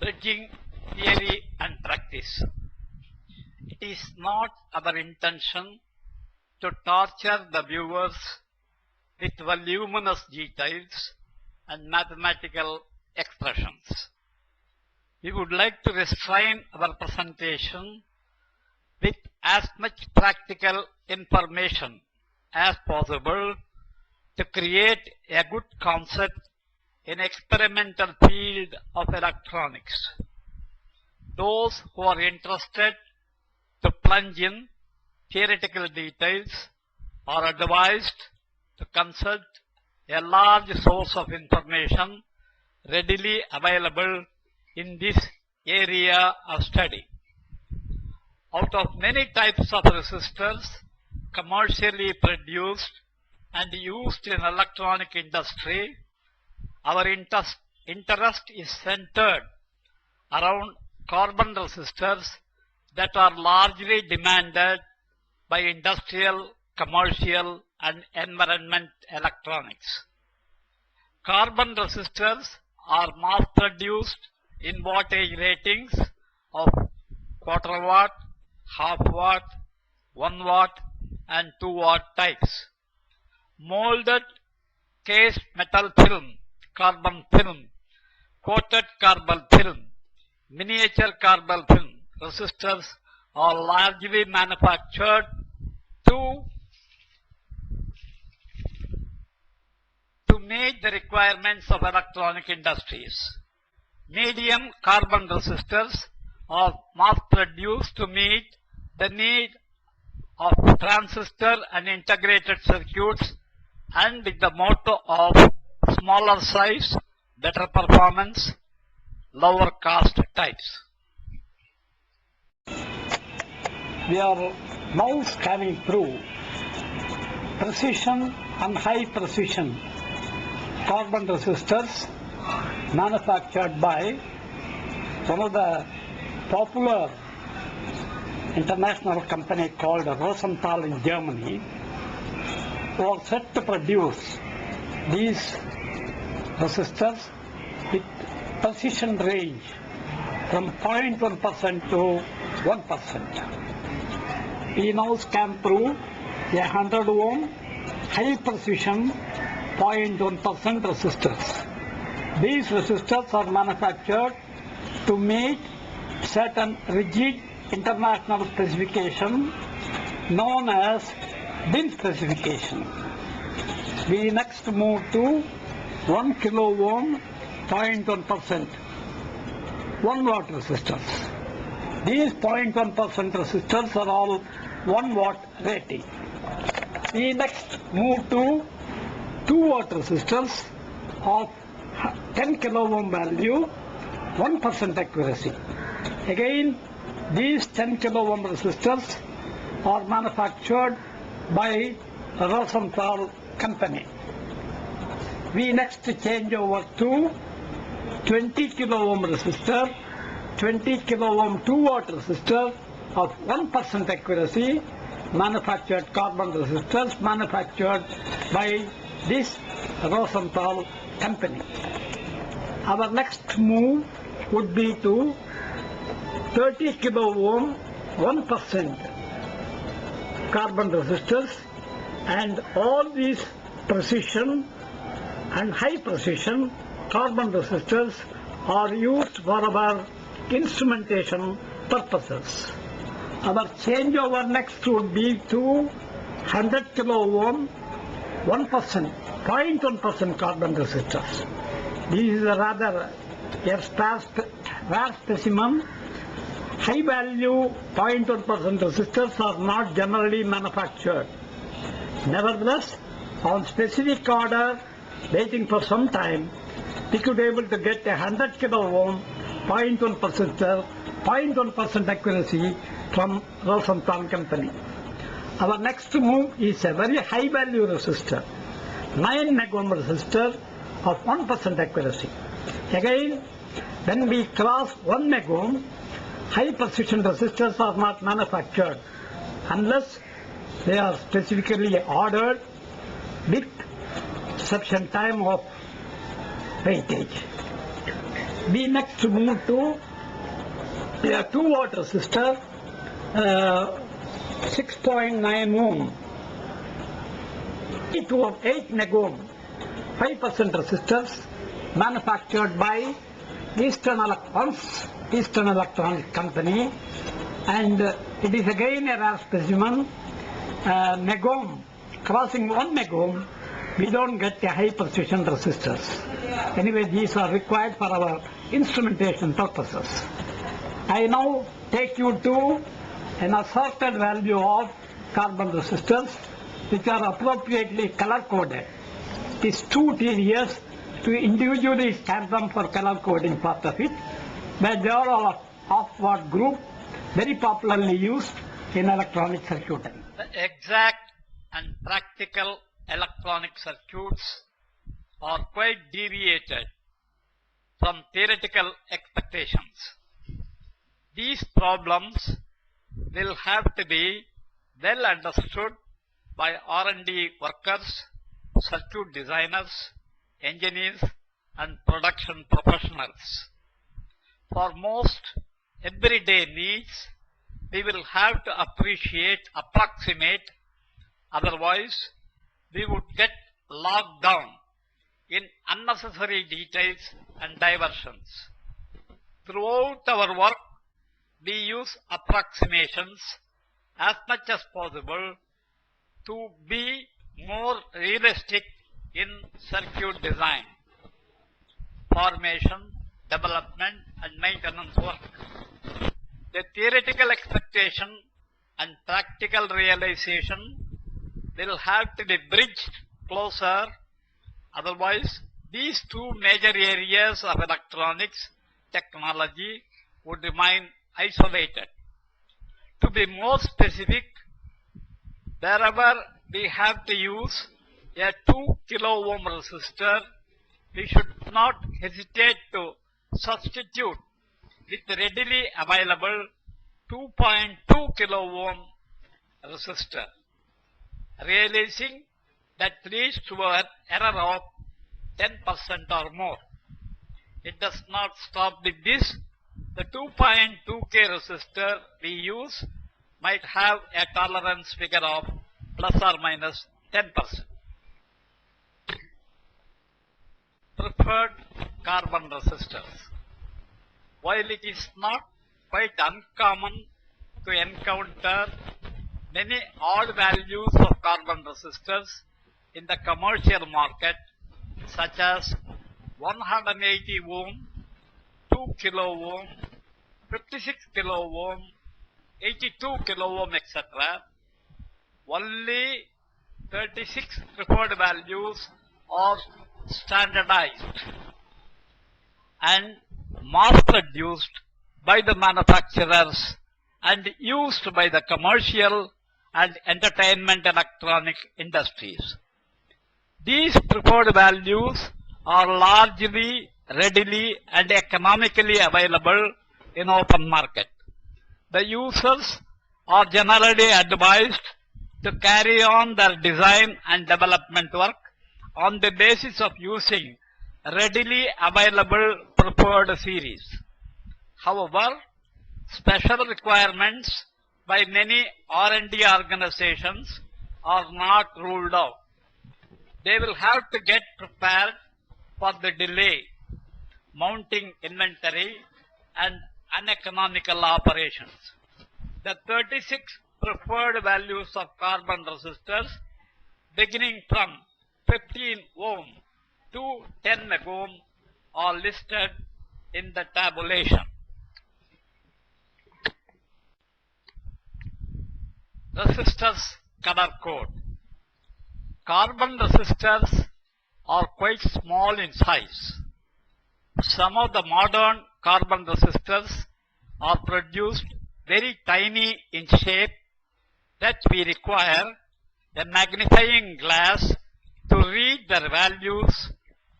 bridging theory and practice. It is not our intention to torture the viewers with voluminous details and mathematical expressions. We would like to restrain our presentation with as much practical information as possible to create a good concept in experimental field of electronics. Those who are interested to plunge in theoretical details are advised to consult a large source of information readily available in this area of study. Out of many types of resistors commercially produced and used in electronic industry, our interest is centered around carbon resistors that are largely demanded by industrial, commercial, and environment electronics. Carbon resistors are mass-produced in wattage ratings of quarter watt, half watt, 1 watt, and 2 watt types. Molded case metal film, carbon film, coated carbon film, miniature carbon film resistors are largely manufactured to meet the requirements of electronic industries. Medium carbon resistors are mass-produced to meet the need of transistor and integrated circuits and with the motto of smaller size, better performance, lower cost types. We are now scanning through precision and high precision carbon resistors manufactured by one of the popular international company called Rosenthal in Germany, who are set to produce these resistors with precision range from 0.1% to 1%. We now scan through a 100 ohm high precision 0.1% resistors. These resistors are manufactured to meet certain rigid international specification known as DIN specification. We next move to 1 kilo ohm 0.1% 1 watt resistors. These 0.1% resistors are all 1 watt rating. We next move to 2 watt resistors of 10 kilo ohm value, 1% accuracy. Again, these 10 kilo ohm resistors are manufactured by Rosenthal company. We next change over to 20 kilo ohm resistor, 20 kilo ohm 2 watt resistor of 1% accuracy, manufactured carbon resistors manufactured by this Rosenthal company. Our next move would be to 30 kilo ohm 1% carbon resistors, and all these precision and high precision carbon resistors are used for our instrumentation purposes. Our changeover next would be to 100 kilo ohm 1%, 0.1% carbon resistors. This is a rather rare specimen. High value 0.1% resistors are not generally manufactured. Nevertheless, on specific order, waiting for some time, we could be able to get a 100 kilo ohm 0.1% accuracy from Rosenthal company. Our next move is a very high value resistor, 9 megohm resistor of 1% accuracy. Again, when we cross 1 megohm, high precision resistors are not manufactured unless they are specifically ordered with sufficient time of weightage. We next move to a 2-watt resistor, 6.9 ohm, 8 megohm, 5% resistors manufactured by Eastern Electronic Company, and it is again a rare specimen. Megohm, crossing 1 megohm, we don't get a high precision resistors. Anyway, these are required for our instrumentation purposes. I now take you to an assorted value of carbon resistors which are appropriately color coded. It is too tedious to individually stamp them for color coding part of it, but they are all of what group, very popularly used in electronic circuitry. The exact and practical electronic circuits are quite deviated from theoretical expectations. These problems will have to be well understood by R&D workers, circuit designers, engineers, and production professionals. For most everyday needs, we will have to approximate, otherwise we would get locked down in unnecessary details and diversions. Throughout our work, we use approximations as much as possible to be more realistic in circuit design, formation, development, and maintenance work. The theoretical expectation and practical realization will have to be bridged closer, otherwise these two major areas of electronics technology would remain isolated. To be more specific, wherever we have to use a 2 kilo ohm resistor, we should not hesitate to substitute with readily available 2.2 kilo ohm resistor, realizing that leads to an error of 10% or more. It does not stop with this. The 2.2K resistor we use might have a tolerance figure of plus or minus 10%. Preferred carbon resistors. While it is not quite uncommon to encounter many odd values of carbon resistors in the commercial market, such as 180 ohm, 2 kilo ohm, 56 kilo ohm, 82 kilo ohm, etc., only 36 preferred values are standardized and mass-produced by the manufacturers and used by the commercial and entertainment electronic industries. These preferred values are largely, readily, and economically available in open market. The users are generally advised to carry on their design and development work on the basis of using readily available preferred series. However, special requirements by many R&D organizations are not ruled out. They will have to get prepared for the delay, mounting inventory, and uneconomical operations. The 36 preferred values of carbon resistors beginning from 15 ohm to 10 megohm are listed in the tabulation. Resistors color code. Carbon resistors are quite small in size. Some of the modern carbon resistors are produced very tiny in shape that we require a magnifying glass to read their values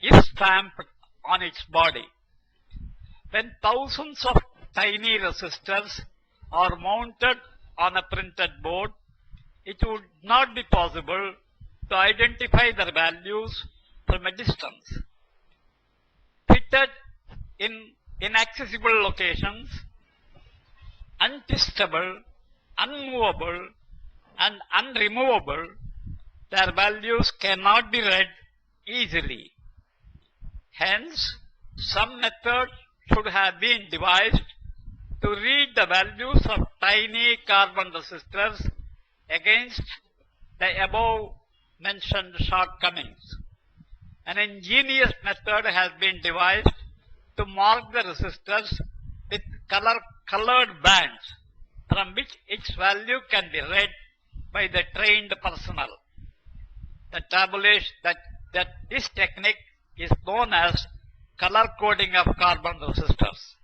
if stamped on its body. When thousands of tiny resistors are mounted on a printed board, it would not be possible to identify their values from a distance. Fitted in inaccessible locations, untestable, unmovable, and unremovable, their values cannot be read easily. Hence, some method should have been devised to read the values of tiny carbon resistors against the above mentioned shortcomings. An ingenious method has been devised to mark the resistors with colored bands from which its value can be read by the trained personnel. This technique is known as color coding of carbon resistors.